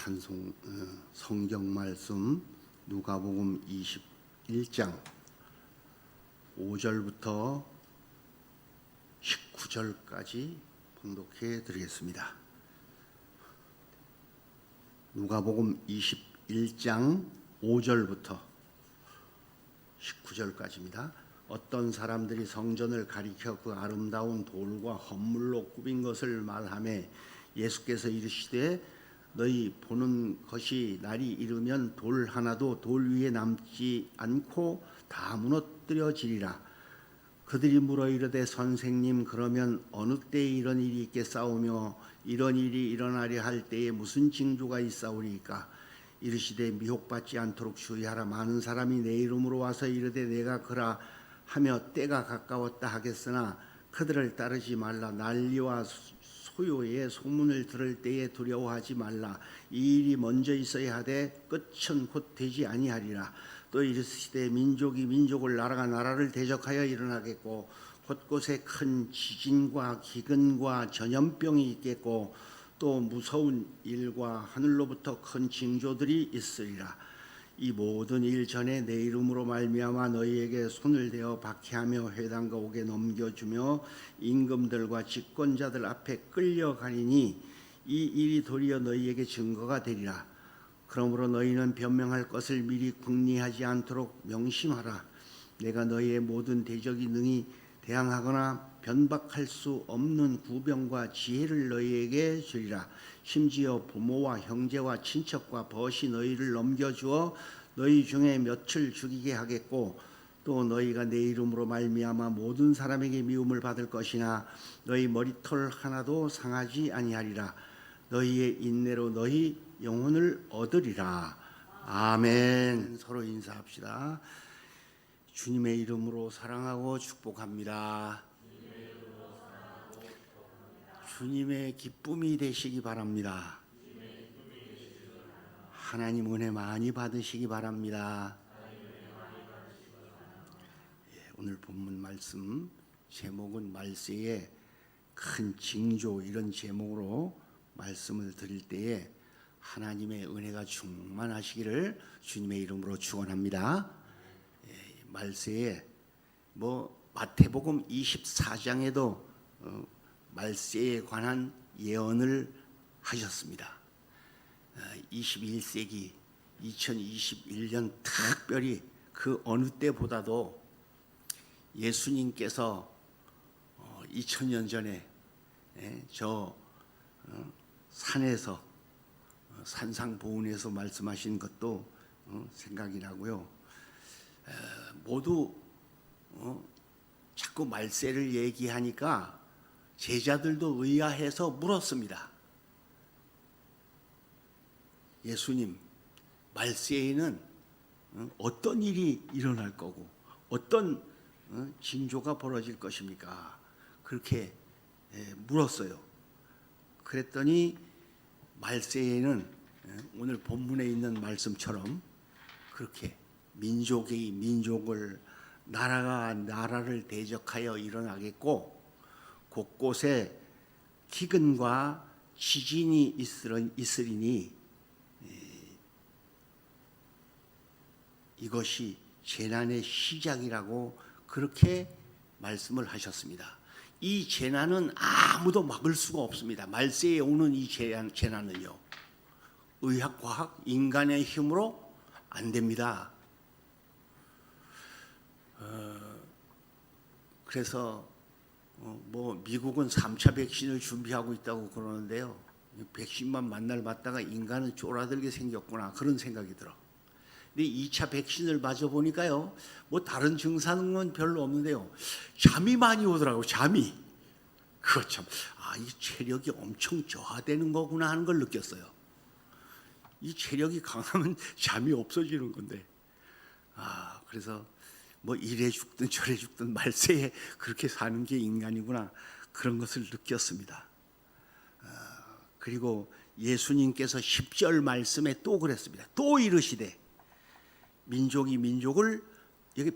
찬송 성경 말씀 누가복음 21장 5절부터 19절까지 봉독해 드리겠습니다. 누가복음 21장 5절부터 19절까지입니다. 어떤 사람들이 성전을 가리켜 그 아름다운 돌과 헌물로 꾸민 것을 말하며 예수께서 이르시되 너희 보는 것이 날이 이르면 돌 하나도 돌 위에 남지 않고 다 무너뜨려지리라. 그들이 물어 이르되 선생님, 그러면 어느 때에 이런 일이 있겠사오며 이런 일이 일어나려 할 때에 무슨 징조가 있사오리이까? 이르시되 미혹받지 않도록 주의하라. 많은 사람이 내 이름으로 와서 이르되 내가 그라 하며 때가 가까웠다 하겠으나 그들을 따르지 말라. 난리와 소요의 소문을 들을 때에 두려워하지 말라. 이 일이 먼저 있어야 하되 끝은 곧 되지 아니하리라. 또 이르시되 민족이 민족을 나라가 나라를 대적하여 일어나겠고 곳곳에 큰 지진과 기근과 전염병이 있겠고 또 무서운 일과 하늘로부터 큰 징조들이 있으리라. 이 모든 일 전에 내 이름으로 말미암아 너희에게 손을 대어 박해하며 회당과 옥에 넘겨주며 임금들과 집권자들 앞에 끌려가리니 이 일이 도리어 너희에게 증거가 되리라. 그러므로 너희는 변명할 것을 미리 궁리하지 않도록 명심하라. 내가 너희의 모든 대적이 능히 대항하거나 변박할 수 없는 구병과 지혜를 너희에게 주리라. 심지어 부모와 형제와 친척과 벗이 너희를 넘겨주어 너희 중에 몇을 죽이게 하겠고 또 너희가 내 이름으로 말미암아 모든 사람에게 미움을 받을 것이나 너희 머리털 하나도 상하지 아니하리라. 너희의 인내로 너희 영혼을 얻으리라. 아멘. 서로 인사합시다. 주님의 이름으로 사랑하고 축복합니다. 주님의 기쁨이 되시기 바랍니다. 하나님 은혜 많이 받으시기 바랍니다. 오늘 본문 말씀 제목은 말세의 큰 징조, 이런 제목으로 말씀을 드릴 때에 하나님의 은혜가 충만하시기를 주님의 이름으로 축원합니다. 말세에 마태복음 24장에도 말세에 관한 예언을 하셨습니다. 21세기 2021년 특별히 그 어느 때보다도 예수님께서 2000년 전에 저 산에서 산상보훈에서 말씀하신 것도 생각이 나고요. 모두 자꾸 말세를 얘기하니까 제자들도 의아해서 물었습니다. 예수님, 말세에는 어떤 일이 일어날 거고 어떤 징조가 벌어질 것입니까? 그렇게 물었어요. 그랬더니 말세에는 오늘 본문에 있는 말씀처럼 그렇게 민족이 민족을, 나라가 나라를 대적하여 일어나겠고 곳곳에 기근과 지진이 있으리니 이것이 재난의 시작이라고 그렇게 말씀을 하셨습니다. 이 재난은 아무도 막을 수가 없습니다. 말세에 오는 이 재난은요, 의학, 과학, 인간의 힘으로 안 됩니다. 그래서 미국은 3차 백신을 준비하고 있다고 그러는데요. 백신만 만날 맞다가 인간은 쫄아들게 생겼구나, 그런 생각이 들어. 근데 2차 백신을 맞아보니까요, 다른 증상은 별로 없는데요, 잠이 많이 오더라고요. 잠이. 그거 참, 이 체력이 엄청 저하되는 거구나 하는 걸 느꼈어요. 이 체력이 강하면 잠이 없어지는 건데, 그래서 이래 죽든 저래 죽든 말세에 그렇게 사는 게 인간이구나, 그런 것을 느꼈습니다. 그리고 예수님께서 10절 말씀에 또 그랬습니다. 또 이르시되, 민족이 민족을, 여기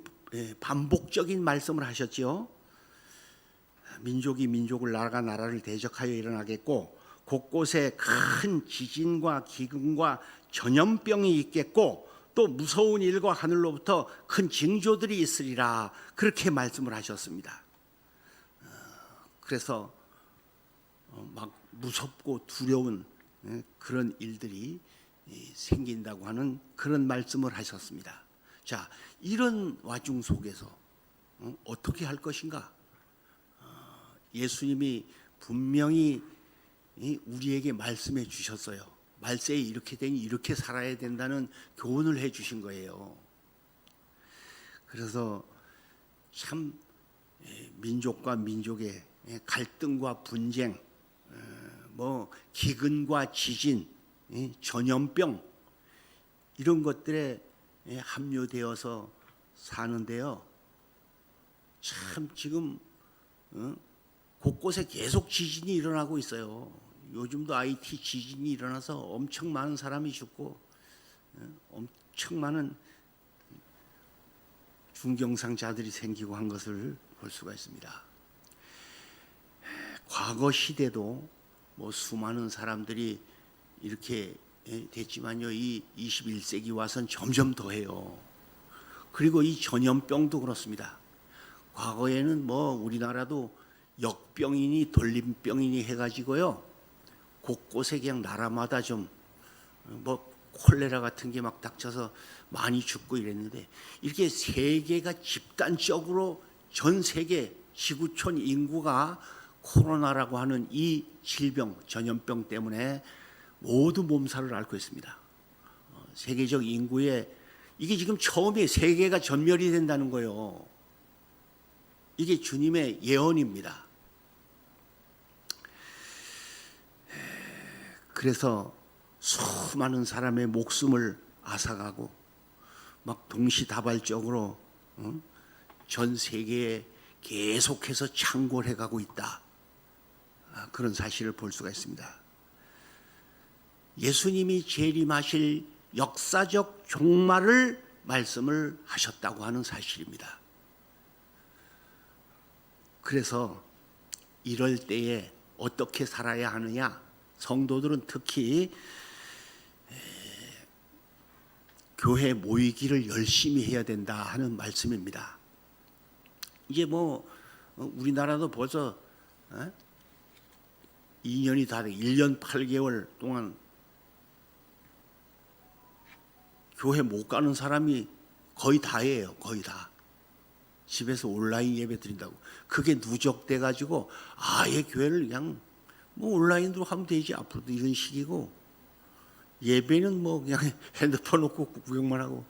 반복적인 말씀을 하셨죠. 민족이 민족을, 나라가 나라를 대적하여 일어나겠고 곳곳에 큰 지진과 기근과 전염병이 있겠고 또 무서운 일과 하늘로부터 큰 징조들이 있으리라 그렇게 말씀을 하셨습니다. 그래서 막 무섭고 두려운 그런 일들이 생긴다고 하는 그런 말씀을 하셨습니다. 자, 이런 와중 속에서 어떻게 할 것인가? 예수님이 분명히 우리에게 말씀해 주셨어요. 말세에 이렇게 되니 이렇게 살아야 된다는 교훈을 해 주신 거예요. 그래서 참 민족과 민족의 갈등과 분쟁, 뭐 기근과 지진, 전염병 이런 것들에 합류되어서 사는데요. 참 지금 곳곳에 계속 지진이 일어나고 있어요. 요즘도 IT 지진이 일어나서 엄청 많은 사람이 죽고 엄청 많은 중경상자들이 생기고 한 것을 볼 수가 있습니다. 과거 시대도 뭐 수많은 사람들이 이렇게 됐지만요, 이 21세기 와선 점점 더해요. 그리고 이 전염병도 그렇습니다. 과거에는 뭐 우리나라도 역병이니 돌림병이니 해가지고요, 곳곳에 그냥 나라마다 좀 뭐 콜레라 같은 게 막 닥쳐서 많이 죽고 이랬는데, 이렇게 세계가 집단적으로 전 세계 지구촌 인구가 코로나라고 하는 이 질병, 전염병 때문에 모두 몸살을 앓고 있습니다. 세계적 인구의 이게 지금 처음에 세계가 전멸이 된다는 거예요. 이게 주님의 예언입니다. 그래서 수많은 사람의 목숨을 앗아가고 막 동시다발적으로 전 세계에 계속해서 창궐해 가고 있다. 그런 사실을 볼 수가 있습니다. 예수님이 재림하실 역사적 종말을 말씀을 하셨다고 하는 사실입니다. 그래서 이럴 때에 어떻게 살아야 하느냐? 성도들은 특히 교회 모이기를 열심히 해야 된다 하는 말씀입니다. 이제 뭐 우리나라도 벌써 2년이 다 돼 1년 8개월 동안 교회 못 가는 사람이 거의 다예요. 거의 다. 집에서 온라인 예배 드린다고. 그게 누적돼 가지고 아예 교회를 그냥 뭐 온라인으로 하면 되지 앞으로도 이런 식이고, 예배는 뭐 그냥 핸드폰 놓고 구경만 하고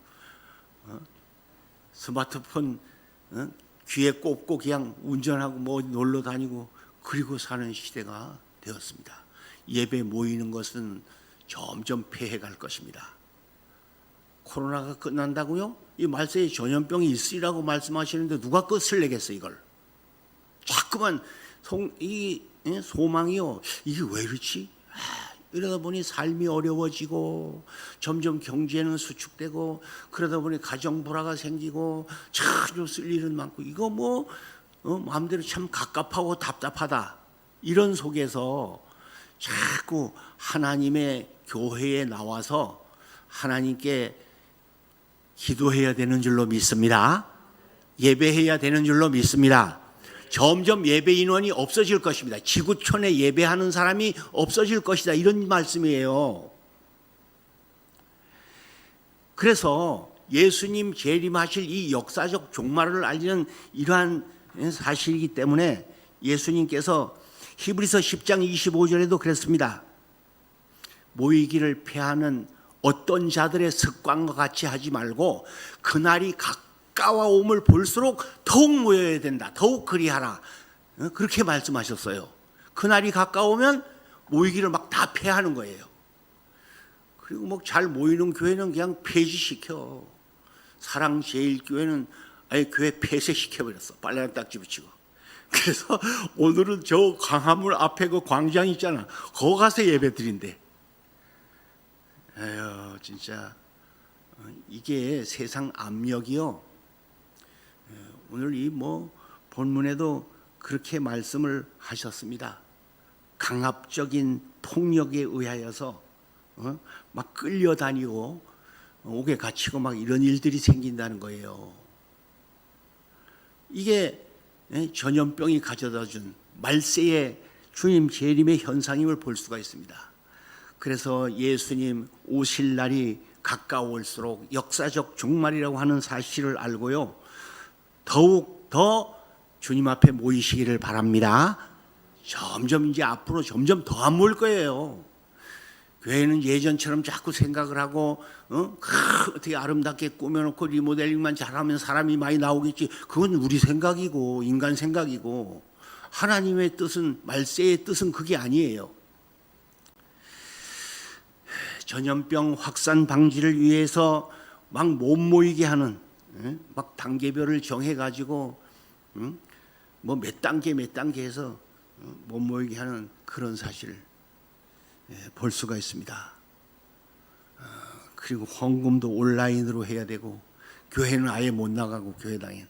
스마트폰 귀에 꽂고 그냥 운전하고 뭐 놀러 다니고 그리고 사는 시대가 되었습니다. 예배 모이는 것은 점점 폐해갈 것입니다. 코로나가 끝난다고요? 이 말세에 전염병이 있으리라고 말씀하시는데 누가 끝을 내겠어 이걸? 자꾸만 이 소망이요. 이게 왜 이렇지? 이러다 보니 삶이 어려워지고 점점 경제는 수축되고 그러다 보니 가정 불화가 생기고 참 쓸 일은 많고 이거 뭐 마음대로 참 갑갑하고 답답하다. 이런 속에서 자꾸 하나님의 교회에 나와서 하나님께 기도해야 되는 줄로 믿습니다. 예배해야 되는 줄로 믿습니다. 점점 예배 인원이 없어질 것입니다. 지구촌에 예배하는 사람이 없어질 것이다. 이런 말씀이에요. 그래서 예수님 재림하실 이 역사적 종말을 알리는 이러한 사실이기 때문에 예수님께서 히브리서 10장 25절에도 그랬습니다. 모이기를 패하는 어떤 자들의 습관과 같이 하지 말고 그날이 가까워옴을 볼수록 더욱 모여야 된다. 더욱 그리하라. 그렇게 말씀하셨어요. 그날이 가까우면 모이기를 막 다 폐하는 거예요. 그리고 뭐 잘 모이는 교회는 그냥 폐지시켜. 사랑제일교회는 아예 교회 폐쇄시켜버렸어. 빨래랑 딱지 붙이고. 그래서 오늘은 저 광화문 앞에 그 광장 있잖아. 거기 가서 예배 드린대. 에휴, 진짜 이게 세상 압력이요. 오늘 이 뭐 본문에도 그렇게 말씀을 하셨습니다. 강압적인 폭력에 의하여서 막 끌려다니고 옥에 갇히고 막 이런 일들이 생긴다는 거예요. 이게 전염병이 가져다준 말세의 주님 재림의 현상임을 볼 수가 있습니다. 그래서 예수님 오실 날이 가까울수록 역사적 종말이라고 하는 사실을 알고요, 더욱 더 주님 앞에 모이시기를 바랍니다. 점점 이제 앞으로 점점 더 안 모일 거예요. 교회는 예전처럼 자꾸 생각을 하고 어떻게 아름답게 꾸며놓고 리모델링만 잘하면 사람이 많이 나오겠지. 그건 우리 생각이고 인간 생각이고, 하나님의 뜻은, 말세의 뜻은 그게 아니에요. 전염병 확산 방지를 위해서 막 못 모이게 하는, 막 단계별을 정해가지고 뭐 몇 단계 해서 못 모이게 하는 그런 사실을 볼 수가 있습니다. 그리고 헌금도 온라인으로 해야 되고, 교회는 아예 못 나가고, 교회당엔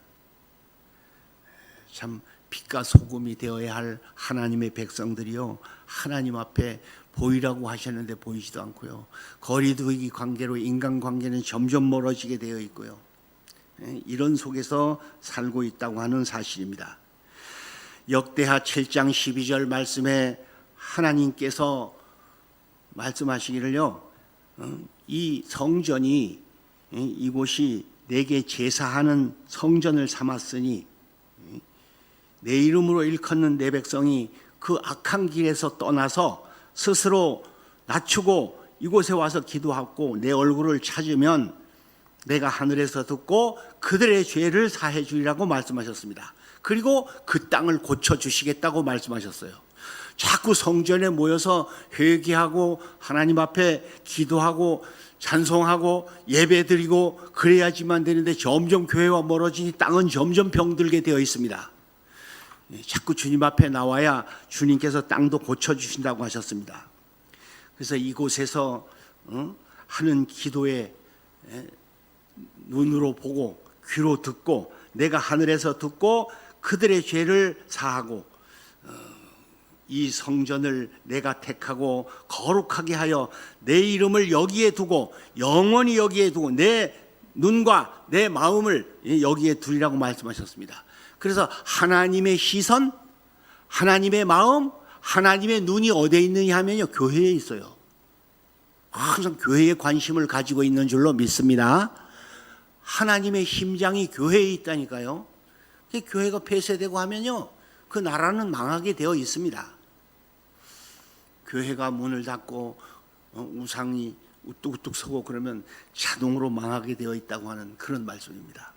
참 빛과 소금이 되어야 할 하나님의 백성들이요, 하나님 앞에 보이라고 하셨는데 보이지도 않고요, 거리두기 관계로 인간관계는 점점 멀어지게 되어 있고요, 이런 속에서 살고 있다고 하는 사실입니다. 역대하 7장 12절 말씀에 하나님께서 말씀하시기를요, 이 성전이, 이곳이 내게 제사하는 성전을 삼았으니 내 이름으로 일컫는 내 백성이 그 악한 길에서 떠나서 스스로 낮추고 이곳에 와서 기도하고 내 얼굴을 찾으면 내가 하늘에서 듣고 그들의 죄를 사해 주리라고 말씀하셨습니다. 그리고 그 땅을 고쳐주시겠다고 말씀하셨어요. 자꾸 성전에 모여서 회개하고 하나님 앞에 기도하고 찬송하고 예배드리고 그래야지만 되는데, 점점 교회와 멀어지니 땅은 점점 병들게 되어 있습니다. 자꾸 주님 앞에 나와야 주님께서 땅도 고쳐주신다고 하셨습니다. 그래서 이곳에서 하는 기도에 눈으로 보고 귀로 듣고 내가 하늘에서 듣고 그들의 죄를 사하고 이 성전을 내가 택하고 거룩하게 하여 내 이름을 여기에 두고 영원히 여기에 두고 내 눈과 내 마음을 여기에 두리라고 말씀하셨습니다. 그래서 하나님의 시선, 하나님의 마음, 하나님의 눈이 어디에 있느냐 하면요, 교회에 있어요. 항상 교회에 관심을 가지고 있는 줄로 믿습니다. 하나님의 심장이 교회에 있다니까요. 교회가 폐쇄되고 하면요, 그 나라는 망하게 되어 있습니다. 교회가 문을 닫고 우상이 우뚝우뚝 서고 그러면 자동으로 망하게 되어 있다고 하는 그런 말씀입니다.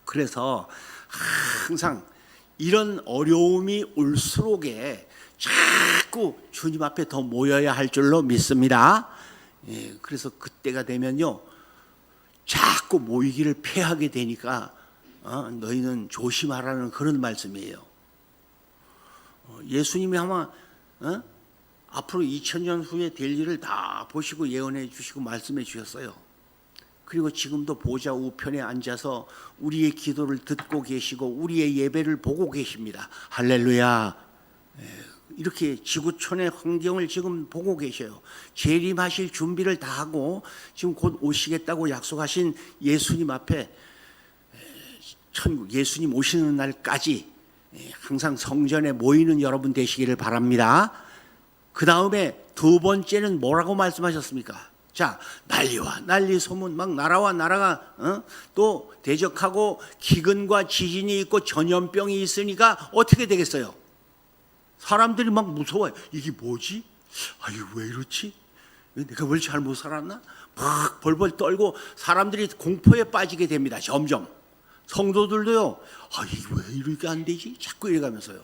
그래서 항상 이런 어려움이 올수록에 자꾸 주님 앞에 더 모여야 할 줄로 믿습니다. 그래서 그때가 되면요, 자꾸 모이기를 피하게 되니까 너희는 조심하라는 그런 말씀이에요. 예수님이 아마 앞으로 2000년 후에 될 일을 다 보시고 예언해 주시고 말씀해 주셨어요. 그리고 지금도 보좌 우편에 앉아서 우리의 기도를 듣고 계시고 우리의 예배를 보고 계십니다. 할렐루야. 이렇게 지구촌의 환경을 지금 보고 계셔요. 재림하실 준비를 다 하고 지금 곧 오시겠다고 약속하신 예수님 앞에, 천국 예수님 오시는 날까지 항상 성전에 모이는 여러분 되시기를 바랍니다. 그 다음에 두 번째는 뭐라고 말씀하셨습니까? 자, 난리와 난리 소문, 막 나라와 나라가 또 대적하고 기근과 지진이 있고 전염병이 있으니까 어떻게 되겠어요? 사람들이 막 무서워요. 이게 뭐지? 아유, 왜 이렇지? 내가 뭘 잘못 살았나? 막 벌벌 떨고 사람들이 공포에 빠지게 됩니다. 점점 성도들도요, 이게 왜 이렇게 안 되지? 자꾸 이래가면서요,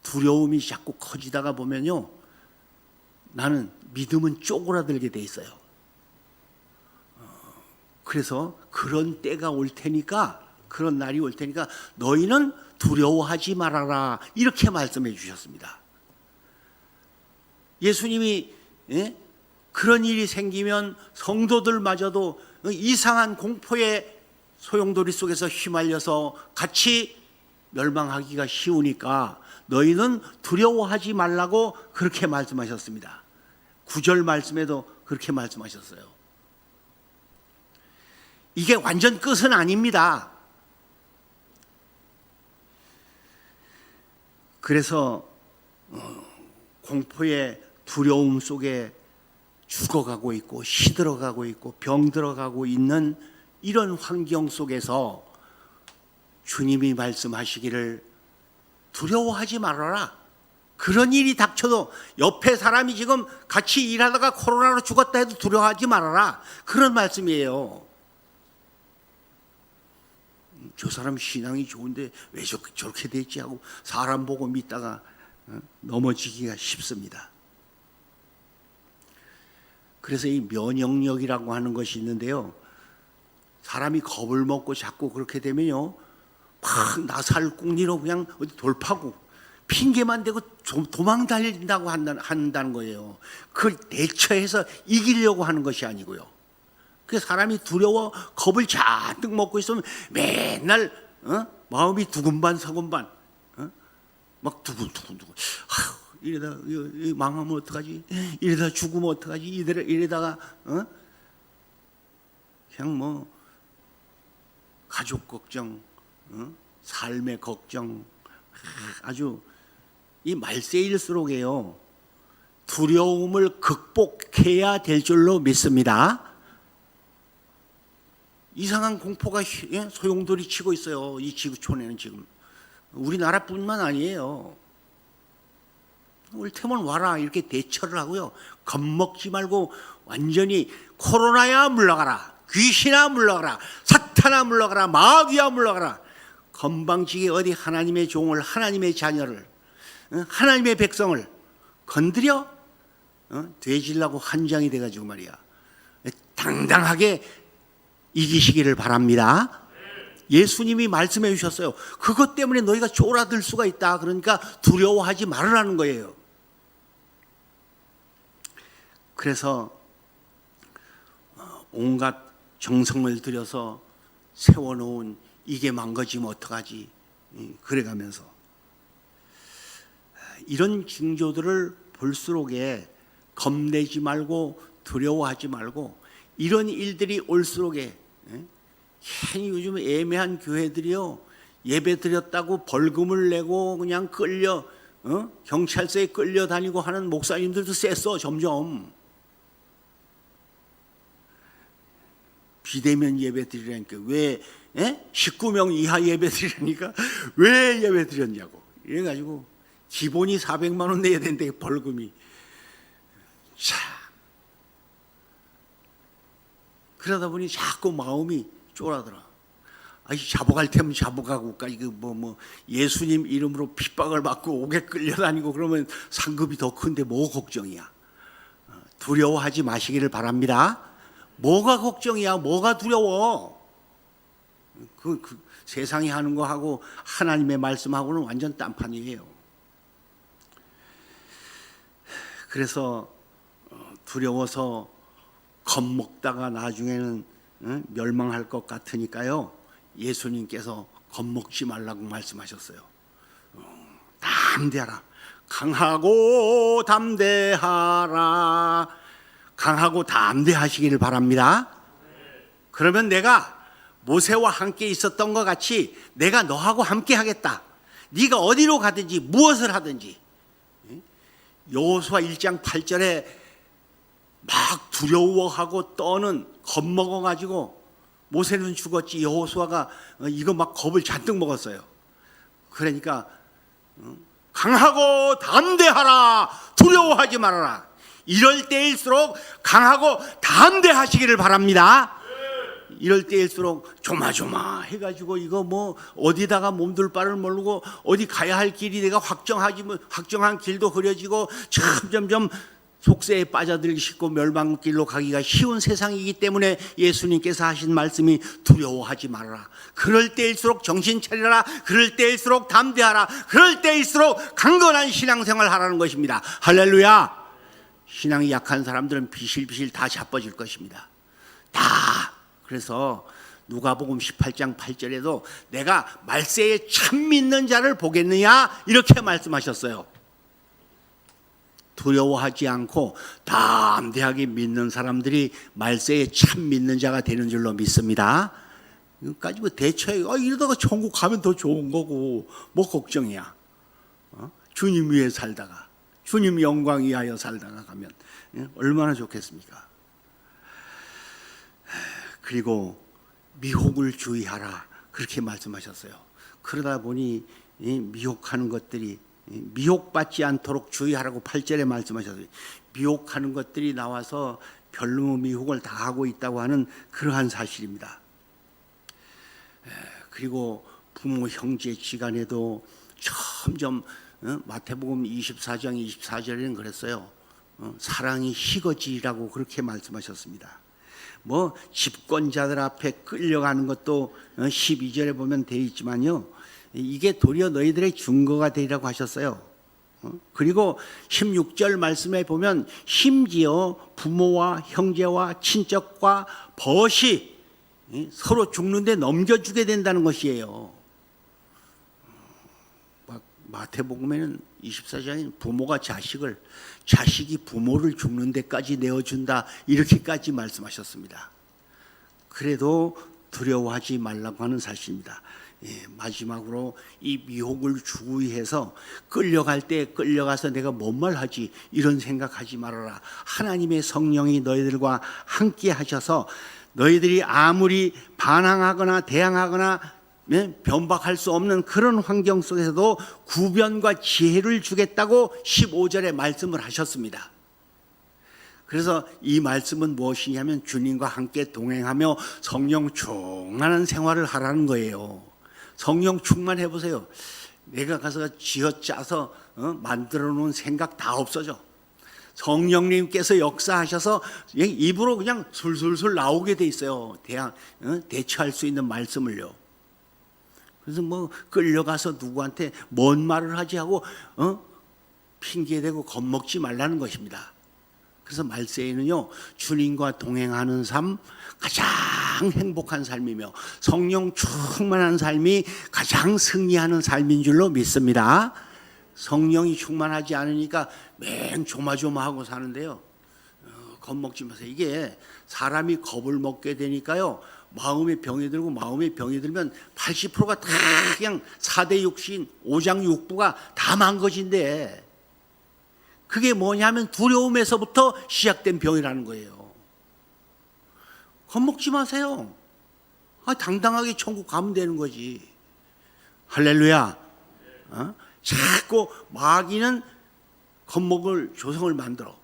두려움이 자꾸 커지다가 보면요, 나는 믿음은 쪼그라들게 돼 있어요. 그래서 그런 때가 올 테니까, 그런 날이 올 테니까 너희는 두려워하지 말아라, 이렇게 말씀해 주셨습니다. 예수님이 그런 일이 생기면 성도들마저도 이상한 공포의 소용돌이 속에서 휘말려서 같이 멸망하기가 쉬우니까 너희는 두려워하지 말라고 그렇게 말씀하셨습니다. 9절 말씀에도 그렇게 말씀하셨어요. 이게 완전 끝은 아닙니다. 그래서 공포의 두려움 속에 죽어가고 있고 시들어가고 있고 병들어가고 있는 이런 환경 속에서 주님이 말씀하시기를 두려워하지 말아라. 그런 일이 닥쳐도 옆에 사람이 지금 같이 일하다가 코로나로 죽었다 해도 두려워하지 말아라. 그런 말씀이에요. 저 사람 신앙이 좋은데 왜 저렇게 됐지 하고 사람 보고 믿다가 넘어지기가 쉽습니다. 그래서 이 면역력이라고 하는 것이 있는데요, 사람이 겁을 먹고 자꾸 그렇게 되면요 막 나살궁리로 그냥 어디 돌파고 핑계만 대고 도망 달린다고 한다는 거예요. 그걸 대처해서 이기려고 하는 것이 아니고요. 그 사람이 두려워 겁을 잔뜩 먹고 있으면 맨날 마음이 두근반 서근반 막 두근두근 이러다 망하면 어떡하지? 이러다 죽으면 어떡하지? 이러다가 그냥 뭐 가족 걱정, 삶의 걱정, 아주 이 말세일수록에요 두려움을 극복해야 될 줄로 믿습니다. 이상한 공포가 소용돌이 치고 있어요. 이 지구촌에는 지금 우리나라뿐만 아니에요. 올 테면 와라 이렇게 대처를 하고요. 겁먹지 말고 완전히 코로나야 물러가라, 귀신아 물러가라, 사탄아 물러가라, 마귀야 물러가라. 건방지게 어디 하나님의 종을, 하나님의 자녀를, 하나님의 백성을 건드려 되질라고 한장이 돼가지고 말이야 당당하게 이기시기를 바랍니다. 예수님이 말씀해 주셨어요. 그것 때문에 너희가 쫄아들 수가 있다. 그러니까 두려워하지 말으라는 거예요. 그래서 온갖 정성을 들여서 세워놓은 이게 망가지면 어떡하지? 그래가면서 이런 징조들을 볼수록에 겁내지 말고 두려워하지 말고 이런 일들이 올수록에 괜히 요즘 애매한 교회들이요 예배 드렸다고 벌금을 내고 그냥 끌려 경찰서에 끌려다니고 하는 목사님들도 셌어. 점점 비대면 예배 드리라니까 왜 19명 이하 예배 드리라니까 왜 예배 드렸냐고 이래가지고 기본이 400만 원 내야 된대 벌금이. 자 그러다 보니 자꾸 마음이 쫄아들어. 아이 잡아갈 테면 잡아가고 이거 뭐 예수님 이름으로 핍박을 받고 옥에 끌려다니고 그러면 상급이 더 큰데 뭐 걱정이야. 두려워하지 마시기를 바랍니다. 뭐가 걱정이야? 뭐가 두려워? 그 세상이 하는 거하고 하나님의 말씀하고는 완전 딴판이에요. 그래서 두려워서 겁먹다가 나중에는 멸망할 것 같으니까요 예수님께서 겁먹지 말라고 말씀하셨어요. 담대하라. 강하고 담대하라. 강하고 담대하시기를 바랍니다. 그러면 내가 모세와 함께 있었던 것 같이 내가 너하고 함께 하겠다. 네가 어디로 가든지 무엇을 하든지. 여호수아 1장 8절에 막 두려워하고 떠는 겁먹어가지고 모세는 죽었지 여호수아가 이거 막 겁을 잔뜩 먹었어요. 그러니까 강하고 담대하라. 두려워하지 말아라. 이럴 때일수록 강하고 담대하시기를 바랍니다. 이럴 때일수록 조마조마 해가지고 이거 뭐 어디다가 몸둘 바를 모르고 어디 가야 할 길이 내가 확정한 길도 흐려지고 점점 속세에 빠져들기 쉽고 멸망길로 가기가 쉬운 세상이기 때문에 예수님께서 하신 말씀이 두려워하지 말아라. 그럴 때일수록 정신 차리라. 그럴 때일수록 담대하라. 그럴 때일수록 강건한 신앙생활을 하라는 것입니다. 할렐루야. 신앙이 약한 사람들은 비실비실 다 자빠질 것입니다. 다. 그래서 누가복음 18장 8절에도 내가 말세에 참 믿는 자를 보겠느냐 이렇게 말씀하셨어요. 두려워하지 않고 담대하게 믿는 사람들이 말세에 참 믿는 자가 되는 줄로 믿습니다. 이거까지 뭐 대처해 이러다가 천국 가면 더 좋은 거고 뭐 걱정이야. 주님 위해 살다가 주님 영광 위하여 살다가 가면 얼마나 좋겠습니까? 그리고 미혹을 주의하라 그렇게 말씀하셨어요. 그러다 보니 미혹하는 것들이 미혹받지 않도록 주의하라고 8절에 말씀하셨어요. 미혹하는 것들이 나와서 별로 미혹을 다 하고 있다고 하는 그러한 사실입니다. 그리고 부모 형제 지간에도 점점 마태복음 24장 24절에는 그랬어요. 사랑이 희거지라고 그렇게 말씀하셨습니다. 뭐 집권자들 앞에 끌려가는 것도 12절에 보면 되어 있지만요. 이게 도리어 너희들의 증거가 되리라고 하셨어요. 그리고 16절 말씀에 보면 심지어 부모와 형제와 친척과 벗이 서로 죽는데 넘겨주게 된다는 것이에요. 마태복음에는 24장에 부모가 자식을, 자식이 부모를 죽는 데까지 내어준다 이렇게까지 말씀하셨습니다. 그래도 두려워하지 말라고 하는 사실입니다. 마지막으로 이 미혹을 주의해서 끌려갈 때 끌려가서 내가 뭔 말 하지 이런 생각하지 말아라. 하나님의 성령이 너희들과 함께 하셔서 너희들이 아무리 반항하거나 대항하거나 변박할 수 없는 그런 환경 속에서도 구변과 지혜를 주겠다고 15절에 말씀을 하셨습니다. 그래서 이 말씀은 무엇이냐면 주님과 함께 동행하며 성령 충만한 생활을 하라는 거예요. 성령 충만해 보세요. 내가 가서 쥐어짜서 만들어 놓은 생각 다 없어져. 성령님께서 역사하셔서 입으로 그냥 술술술 나오게 돼 있어요. 대처할 수 있는 말씀을요. 그래서 뭐 끌려가서 누구한테 뭔 말을 하지 하고 핑계대고 겁먹지 말라는 것입니다. 그래서 말세에는요 주님과 동행하는 삶 가장 행복한 삶이며 성령 충만한 삶이 가장 승리하는 삶인 줄로 믿습니다. 성령이 충만하지 않으니까 맨 조마조마하고 사는데요. 겁먹지 마세요. 이게 사람이 겁을 먹게 되니까요. 마음의 병이 들고 마음의 병이 들면 80%가 다 그냥 4대 육신, 5장 육부가 다 망가진대. 그게 뭐냐면 두려움에서부터 시작된 병이라는 거예요. 겁먹지 마세요. 당당하게 천국 가면 되는 거지. 할렐루야. 자꾸 마귀는 겁먹을 조성을 만들어.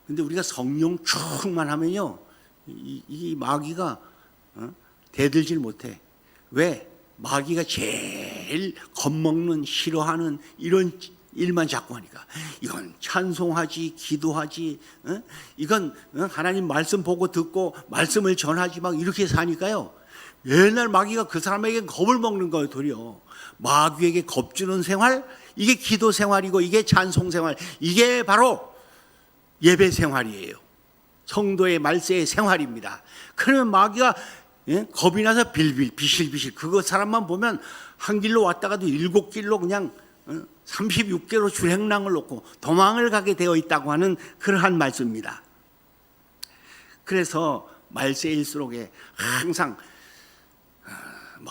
근데 우리가 성령 충만하면요, 이 마귀가 대들질 못해. 왜? 마귀가 제일 겁먹는, 싫어하는 이런 일만 자꾸 하니까. 이건 찬송하지, 기도하지, 이건 하나님 말씀 보고 듣고 말씀을 전하지 막 이렇게 사니까요. 옛날 마귀가 그 사람에게 겁을 먹는 거예요. 도리어 마귀에게 겁주는 생활, 이게 기도 생활이고 이게 찬송 생활, 이게 바로 예배 생활이에요. 성도의 말세의 생활입니다. 그러면 마귀가 겁이 나서 비실비실 그거 사람만 보면 한 길로 왔다가도 7길로 그냥 36개로 주행랑을 놓고 도망을 가게 되어 있다고 하는 그러한 말씀입니다. 그래서 말세일수록 항상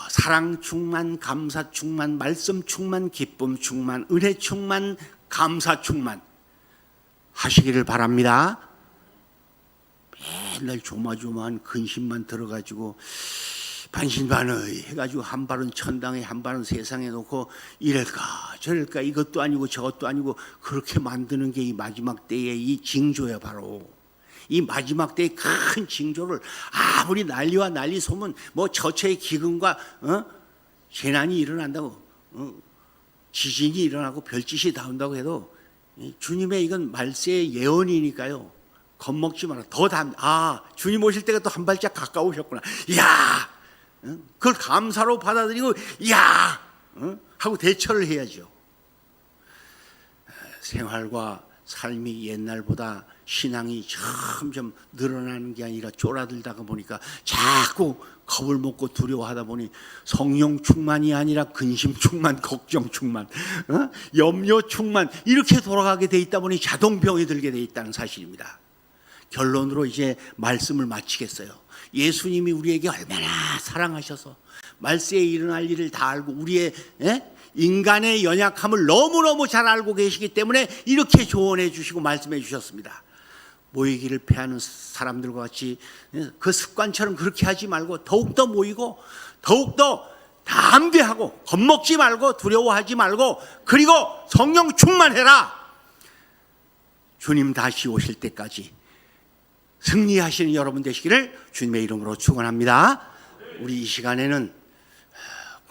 사랑 충만, 감사 충만, 말씀 충만, 기쁨 충만, 은혜 충만, 감사 충만 하시기를 바랍니다. 맨날 조마조마한 근심만 들어가지고 반신반의 해가지고 한 발은 천당에 한 발은 세상에 놓고 이럴까 저럴까 이것도 아니고 저것도 아니고 그렇게 만드는 게 이 마지막 때의 이 징조야. 바로 이 마지막 때의 큰 징조를 아무리 난리와 난리 소문 뭐 처처의 기근과 재난이 일어난다고 지진이 일어나고 별짓이 나온다고 해도 주님의 이건 말세의 예언이니까요. 겁먹지 마라. 주님 오실 때가 또 한 발짝 가까우셨구나. 이야, 그걸 감사로 받아들이고 이야 하고 대처를 해야죠. 생활과 삶이 옛날보다 신앙이 점점 늘어나는 게 아니라 쫄아들다가 보니까 자꾸 겁을 먹고 두려워하다 보니 성령 충만이 아니라 근심 충만, 걱정 충만, 염려 충만 이렇게 돌아가게 돼 있다 보니 자동병이 들게 돼 있다는 사실입니다. 결론으로 이제 말씀을 마치겠어요. 예수님이 우리에게 얼마나 사랑하셔서 말세에 일어날 일을 다 알고 우리의 인간의 연약함을 너무너무 잘 알고 계시기 때문에 이렇게 조언해 주시고 말씀해 주셨습니다. 모이기를 패하는 사람들과 같이 그 습관처럼 그렇게 하지 말고 더욱더 모이고 더욱더 담대하고 겁먹지 말고 두려워하지 말고 그리고 성령 충만해라. 주님 다시 오실 때까지 승리하시는 여러분 되시기를 주님의 이름으로 축원합니다. 우리 이 시간에는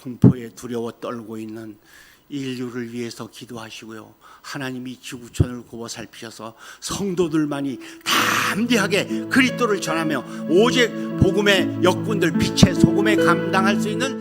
공포에 두려워 떨고 있는 인류를 위해서 기도하시고요. 하나님이 지구촌을 굽어 살피셔서 성도들만이 담대하게 그리스도를 전하며 오직 복음의 역군들 빛의 소금에 감당할 수 있는